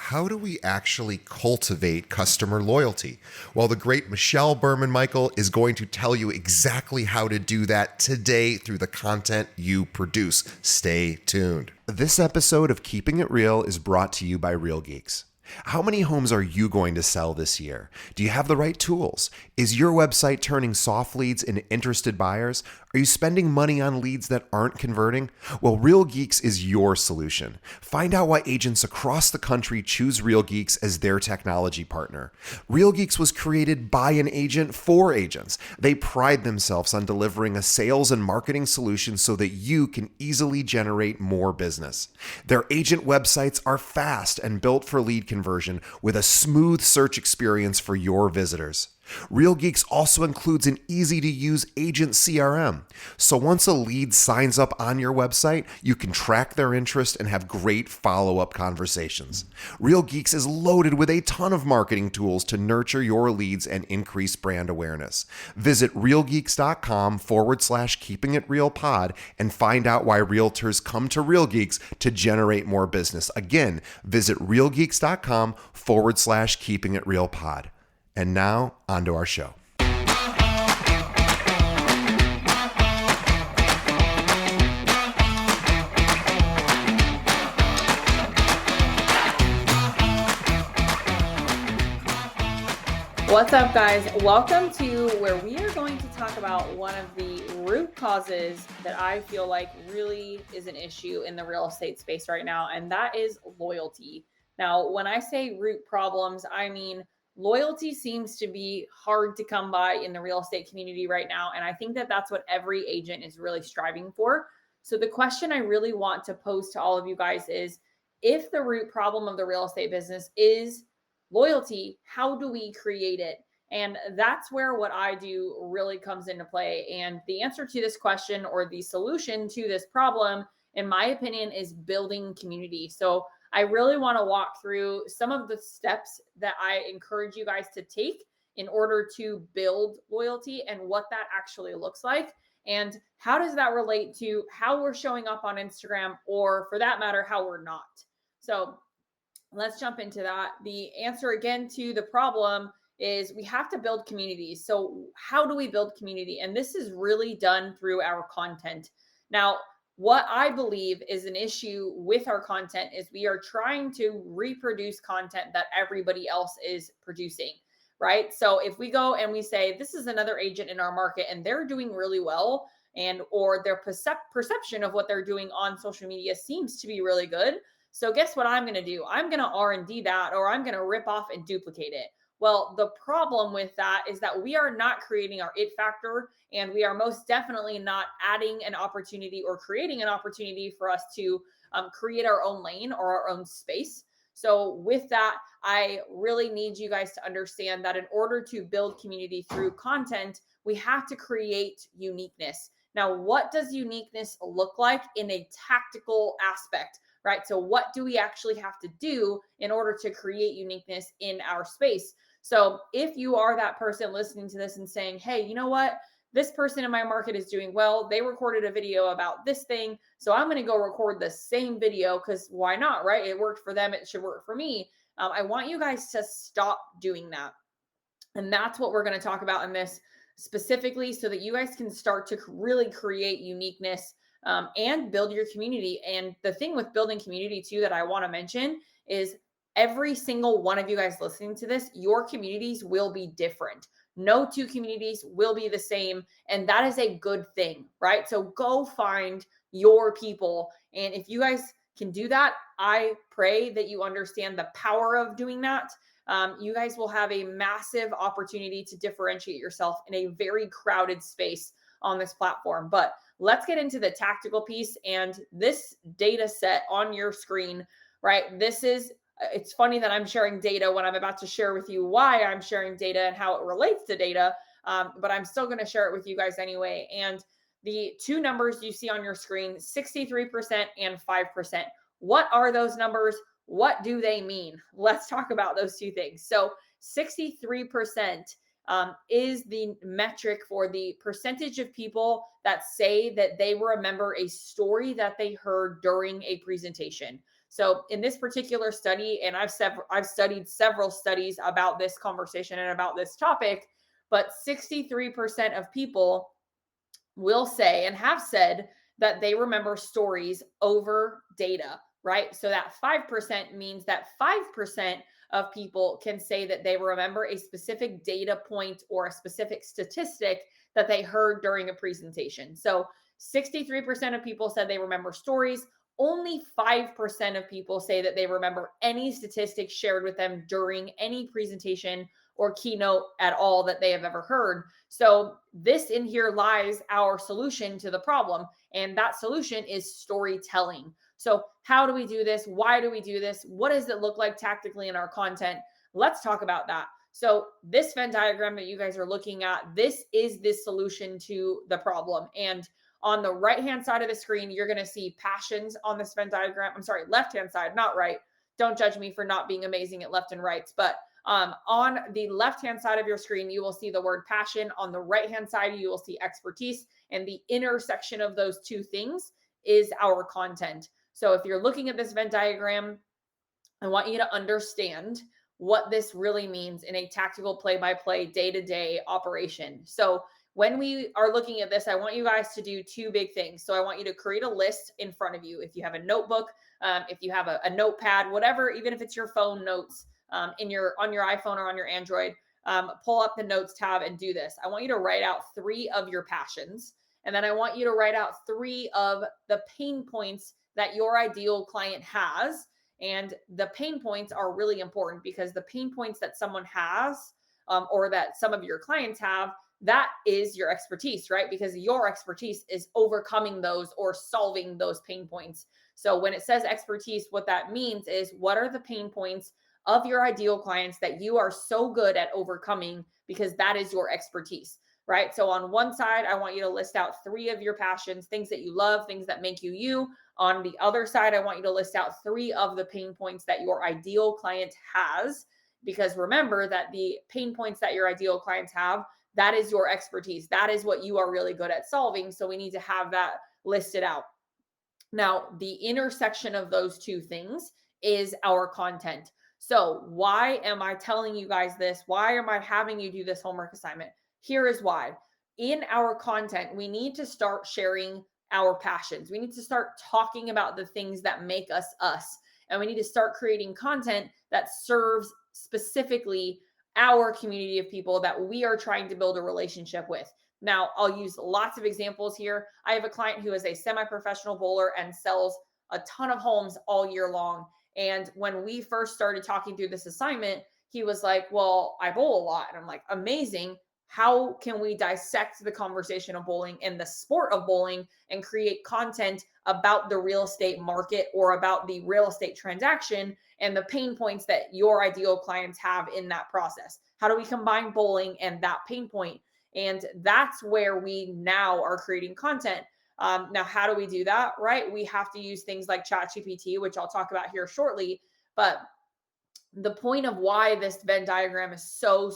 how do we actually cultivate customer loyalty? Well, the great Mikel is going to tell you exactly how to do that today through the content you produce. Stay tuned. This episode of Keeping It Real is brought to you by Real Geeks. How many homes are you going to sell this year? Do you have the right tools? Is your website turning soft leads into interested buyers? Are you spending money on leads that aren't converting? Well, Real Geeks is your solution. Find out why agents across the country choose Real Geeks as their technology partner. Real Geeks was created by an agent for agents. They pride themselves on delivering a sales and marketing solution so that you can easily generate more business. Their agent websites are fast and built for lead conversion with a smooth search experience for your visitors. Real Geeks also includes an easy-to-use agent CRM. So once a lead signs up on your website, you can track their interest and have great follow-up conversations. Real Geeks is loaded with a ton of marketing tools to nurture your leads and increase brand awareness. Visit realgeeks.com/keepingitrealpod and find out why realtors come to Real Geeks to generate more business. Again, visit realgeeks.com/keepingitrealpod. And now, on to our show. What's up, guys? Welcome to where we are going to talk about one of the root causes that I feel like really is an issue in the real estate space right now, and that is loyalty. Now, when I say root problems, I mean loyalty seems to be hard to come by in the real estate community right now. And I think that that's what every agent is really striving for. So the question I really want to pose to all of you guys is, if the root problem of the real estate business is loyalty, how do we create it? And that's where what I do really comes into play. And the answer to this question, or the solution to this problem, in my opinion, is building community. So I really want to walk through some of the steps that I encourage you guys to take in order to build loyalty and what that actually looks like. And how does that relate to how we're showing up on Instagram, or for that matter, how we're not? So let's jump into that. The answer again to the problem is we have to build communities. So how do we build community? And this is really done through our content. Now, what I believe is an issue with our content is we are trying to reproduce content that everybody else is producing, right? So if we go and we say, this is another agent in our market and they're doing really well, and or their perception of what they're doing on social media seems to be really good. So guess what I'm going to do? I'm going to R&D that, or I'm going to rip off and duplicate it. Well, the problem with that is that we are not creating our it factor, and we are most definitely not adding an opportunity or creating an opportunity for us to create our own lane or our own space. So with that, I really need you guys to understand that in order to build community through content, we have to create uniqueness. Now, what does uniqueness look like in a tactical aspect? Right? So what do we actually have to do in order to create uniqueness in our space? So if you are that person listening to this and saying, hey, you know what? This person in my market is doing well. They recorded a video about this thing. So I'm going to go record the same video, because why not, right? It worked for them. It should work for me. I want you guys to stop doing that. And that's what we're going to talk about in this specifically, so that you guys can start to really create uniqueness and build your community. And the thing with building community too that I want to mention is every single one of you guys listening to this, your communities will be different. No two communities will be the same. And that is a good thing, right? So go find your people. And if you guys can do that, I pray that you understand the power of doing that. You guys will have a massive opportunity to differentiate yourself in a very crowded space on this platform. But let's get into the tactical piece. And this data set on your screen, right? It's funny that I'm sharing data when I'm about to share with you why I'm sharing data and how it relates to data. But I'm still going to share it with you guys anyway. And the two numbers you see on your screen, 63% and 5%. What are those numbers? What do they mean? Let's talk about those two things. So 63% is the metric for the percentage of people that say that they remember a story that they heard during a presentation. So in this particular study, and I've studied several studies about this conversation and about this topic, but 63% of people will say and have said that they remember stories over data, right? So that 5% means that 5% of people can say that they remember a specific data point or a specific statistic that they heard during a presentation. So 63% of people said they remember stories. Only 5% of people say that they remember any statistics shared with them during any presentation or keynote at all that they have ever heard. So this in here lies our solution to the problem. And that solution is storytelling. So how do we do this? Why do we do this? What does it look like tactically in our content? Let's talk about that. So this Venn diagram that you guys are looking at, this is the solution to the problem. And on the right-hand side of the screen, you're going to see passions on this Venn diagram. I'm sorry, left-hand side, not right. Don't judge me for not being amazing at left and rights, but on the left-hand side of your screen, you will see the word passion. On the right-hand side, you will see expertise. And the intersection of those two things is our content. So if you're looking at this Venn diagram, I want you to understand what this really means in a tactical play-by-play, day-to-day operation. So when we are looking at this, I want you guys to do two big things. So I want you to create a list in front of you. If you have a notebook, if you have a notepad, whatever, even if it's your phone notes, on your iPhone or on your Android, pull up the notes tab and do this. I want you to write out 3 of your passions. And then I want you to write out 3 of the pain points that your ideal client has. And the pain points are really important because the pain points that someone has, or that some of your clients have, that is your expertise, right? Because your expertise is overcoming those or solving those pain points. So when it says expertise, what that means is what are the pain points of your ideal clients that you are so good at overcoming because that is your expertise, right? So on one side, I want you to list out 3 of your passions, things that you love, things that make you you. On the other side, I want you to list out 3 of the pain points that your ideal client has, because remember that the pain points that your ideal clients have, that is your expertise. That is what you are really good at solving. So we need to have that listed out. Now, the intersection of those two things is our content. So why am I telling you guys this? Why am I having you do this homework assignment? Here is why. In our content, we need to start sharing our passions. We need to start talking about the things that make us us. And we need to start creating content that serves specifically our community of people that we are trying to build a relationship with. Now, I'll use lots of examples here. I have a client who is a semi-professional bowler and sells a ton of homes all year long. And when we first started talking through this assignment, he was like, well, I bowl a lot. And I'm like, amazing. How can we dissect the conversation of bowling and the sport of bowling and create content about the real estate market or about the real estate transaction and the pain points that your ideal clients have in that process? How do we combine bowling and that pain point? And that's where we now are creating content. Now, how do we do that? Right? We have to use things like ChatGPT, which I'll talk about here shortly. But the point of why this Venn diagram is so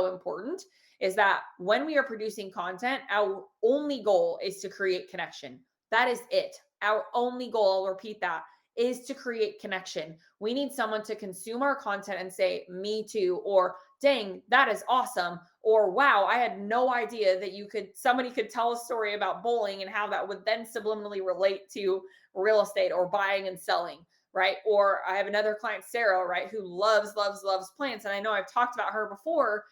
important is that when we are producing content, our only goal is to create connection. That is it. Our only goal, I'll repeat that, is to create connection. We need someone to consume our content and say, me too, or dang, that is awesome, or wow, I had no idea that somebody could tell a story about bowling and how that would then subliminally relate to real estate or buying and selling. Right. Or I have another client, Sarah, right, who loves plants. And I know I've talked about her before,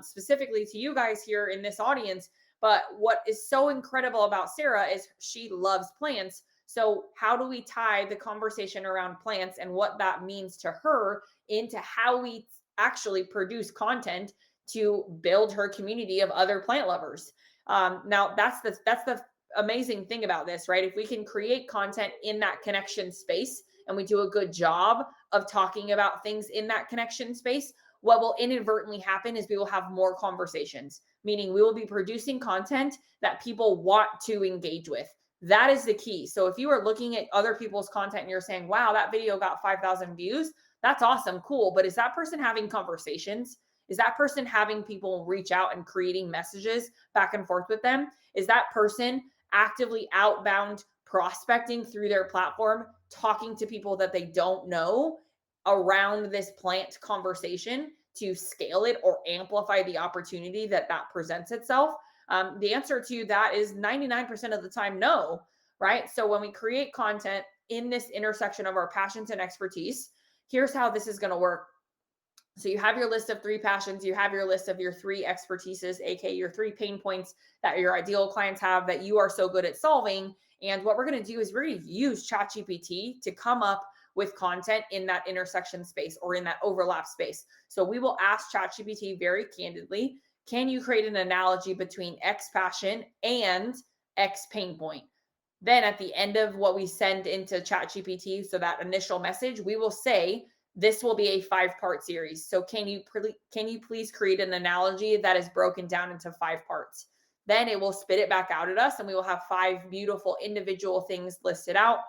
specifically to you guys here in this audience. But what is so incredible about Sarah is she loves plants. So how do we tie the conversation around plants and what that means to her into how we actually produce content to build her community of other plant lovers? Now that's the amazing thing about this, right? If we can create content in that connection space, and we do a good job of talking about things in that connection space, what will inadvertently happen is we will have more conversations, meaning we will be producing content that people want to engage with. That is the key. So if you are looking at other people's content and you're saying, wow, that video got 5,000 views, that's awesome, cool. But is that person having conversations? Is that person having people reach out and creating messages back and forth with them? Is that person actively outbound prospecting through their platform? talking to people that they don't know around this plant conversation to scale it or amplify the opportunity that presents itself? The answer to that is 99% of the time, no, right? So when we create content in this intersection of our passions and expertise, here's how this is going to work. So you have your list of 3 passions, you have your list of your 3 expertises, aka your 3 pain points that your ideal clients have that you are so good at solving. And what we're going to do is we're going to use ChatGPT to come up with content in that intersection space or in that overlap space. So we will ask ChatGPT very candidly, can you create an analogy between X passion and X pain point? Then at the end of what we send into ChatGPT, so that initial message, we will say, this will be a 5-part series. So can you please create an analogy that is broken down into 5 parts? Then it will spit it back out at us, and we will have 5 beautiful individual things listed out.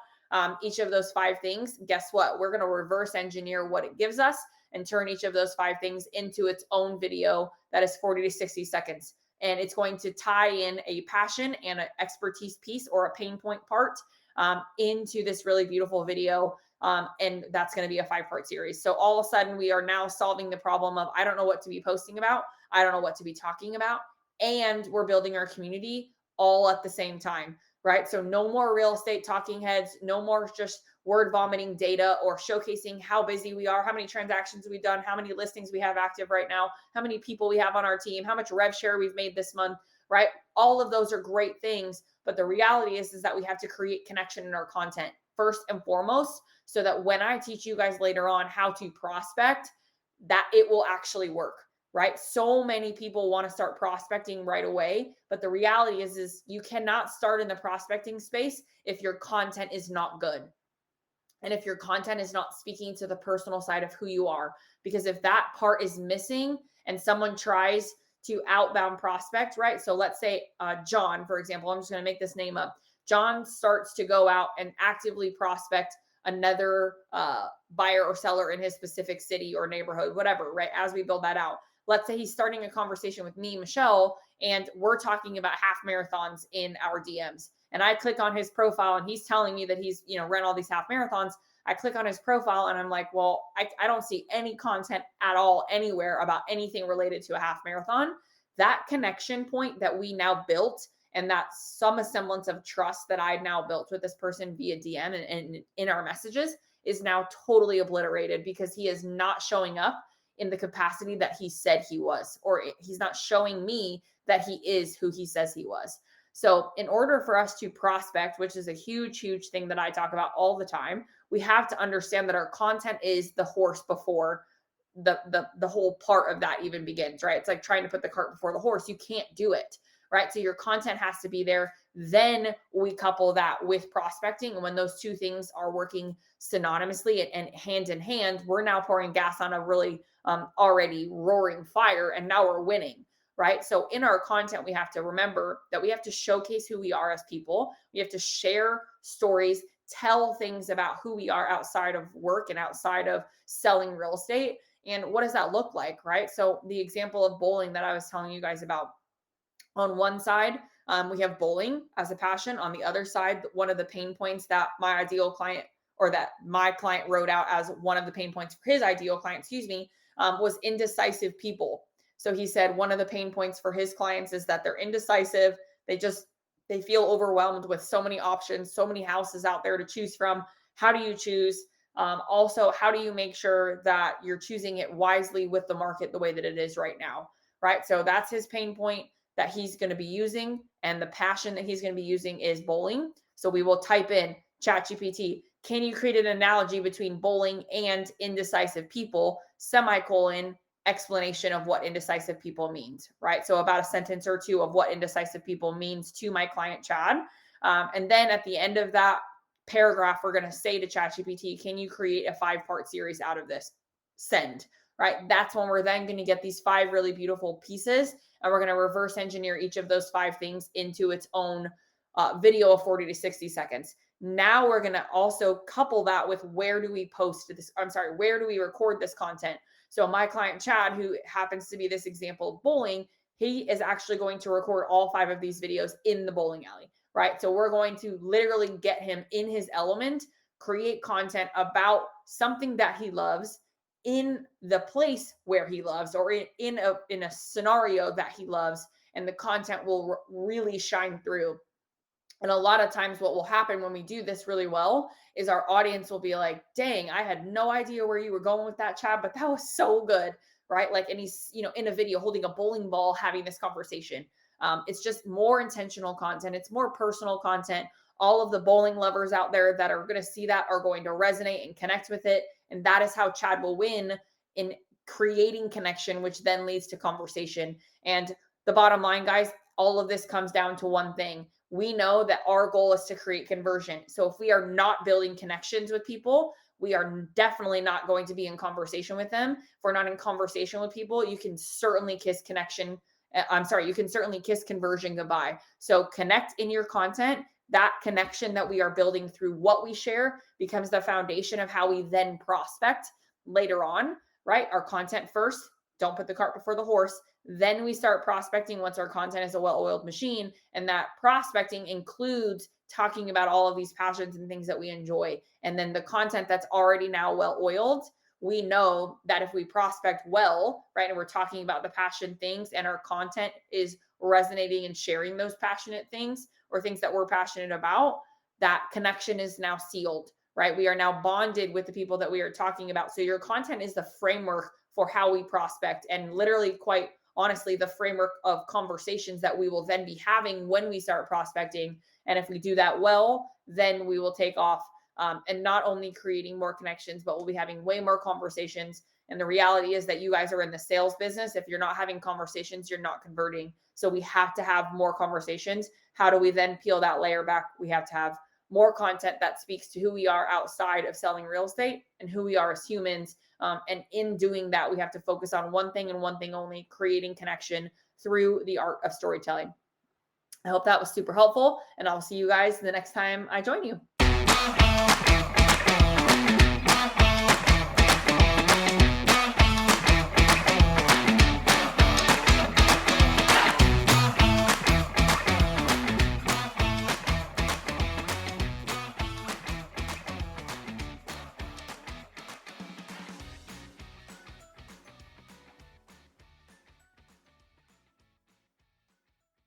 Each of those 5 things, guess what? We're going to reverse engineer what it gives us and turn each of those 5 things into its own video that is 40 to 60 seconds. And it's going to tie in a passion and an expertise piece or a pain point part into this really beautiful video. And that's going to be a 5-part series. So all of a sudden, we are now solving the problem of I don't know what to be posting about, I don't know what to be talking about, and we're building our community all at the same time, right? So no more real estate talking heads, no more just word vomiting data or showcasing how busy we are, how many transactions we've done, how many listings we have active right now, how many people we have on our team, how much rev share we've made this month, right? All of those are great things, but the reality is that we have to create connection in our content first and foremost, so that when I teach you guys later on how to prospect, that it will actually work, right? So many people want to start prospecting right away, but the reality is you cannot start in the prospecting space if your content is not good. And if your content is not speaking to the personal side of who you are, because if that part is missing and someone tries to outbound prospect, right? So let's say John, for example, I'm just going to make this name up. John starts to go out and actively prospect another buyer or seller in his specific city or neighborhood, whatever, right? As we build that out. Let's say he's starting a conversation with me, Michelle, and we're talking about half marathons in our DMs. And I click on his profile and he's telling me that he's, run all these half marathons. I click on his profile and I'm like, well, I don't see any content at all anywhere about anything related to a half marathon. That connection point that we now built and that some semblance of trust that I now built with this person via DM and in our messages is now totally obliterated because he is not showing up in the capacity that he said he was, or he's not showing me that he is who he says he was. So in order for us to prospect, which is a huge, huge thing that I talk about all the time, we have to understand that our content is the horse before the whole part of that even begins, right? It's like trying to put the cart before the horse. You can't do it, right? So your content has to be there. Then we couple that with prospecting. And when those two things are working synonymously and hand in hand, we're now pouring gas on a really already roaring fire. And now we're winning, right? So in our content, we have to remember that we have to showcase who we are as people. We have to share stories, tell things about who we are outside of work and outside of selling real estate. And what does that look like, right? So the example of bowling that I was telling you guys about, on one side, we have bowling as a passion. On the other side, one of the pain points that my ideal client or that my client wrote out as one of the pain points for his ideal client, was indecisive people. So he said one of the pain points for his clients is that they're indecisive. They feel overwhelmed with so many options, so many houses out there to choose from. How do you choose? Also, how do you make sure that you're choosing it wisely with the market the way that it is right now, right? So that's his pain point that he's going to be using, and the passion that he's going to be using is bowling. So we will type in ChatGPT, can you create an analogy between bowling and indecisive people, semicolon, explanation of what indecisive people means, right? So about a sentence or two of what indecisive people means to my client, Chad. And then at the end of that paragraph, we're going to say to ChatGPT, can you create a 5-part series out of this? Send, right? That's when we're then going to get these 5 really beautiful pieces, and we're going to reverse engineer each of those 5 things into its own video of 40 to 60 seconds. Now we're going to also couple that with where do we post this? I'm sorry, where do we record this content? So my client, Chad, who happens to be this example of bowling, he is actually going to record all 5 of these videos in the bowling alley, right? So we're going to literally get him in his element create content about something that he loves in the place where he loves, or in a scenario that he loves, and the content will really shine through. And a lot of times, what will happen when we do this really well is our audience will be like, dang, I had no idea where you were going with that, Chad, but that was so good. Right. Like, and he's, in a video holding a bowling ball having this conversation. It's just more intentional content. It's more personal content. All of the bowling lovers out there that are going to see that are going to resonate and connect with it. And that is how Chad will win in creating connection, which then leads to conversation. And the bottom line, guys, all of this comes down to one thing. We know that our goal is to create conversion. So if we are not building connections with people, we are definitely not going to be in conversation with them. If we're not in conversation with people, you can certainly kiss connection. You can certainly kiss conversion goodbye. So connect in your content. That connection that we are building through what we share becomes the foundation of how we then prospect later on, right? Our content first. Don't put the cart before the horse. Then we start prospecting once our content is a well-oiled machine. And that prospecting includes talking about all of these passions and things that we enjoy. And then the content that's already now well-oiled, we know that if we prospect well, right, and we're talking about the passion things and our content is resonating and sharing those passionate things or things that we're passionate about, that connection is now sealed, right? We are now bonded with the people that we are talking about. So your content is the framework for how we prospect, and literally, quite honestly, the framework of conversations that we will then be having when we start prospecting. And if we do that well, then we will take off, and not only creating more connections, but we'll be having way more conversations. And the reality is that you guys are in the sales business. If you're not having conversations, you're not converting. So we have to have more conversations. How do we then peel that layer back? We have to have more content that speaks to who we are outside of selling real estate and who we are as humans. And in doing that, we have to focus on one thing and one thing only: creating connection through the art of storytelling. I hope that was super helpful, and I'll see you guys the next time I join you.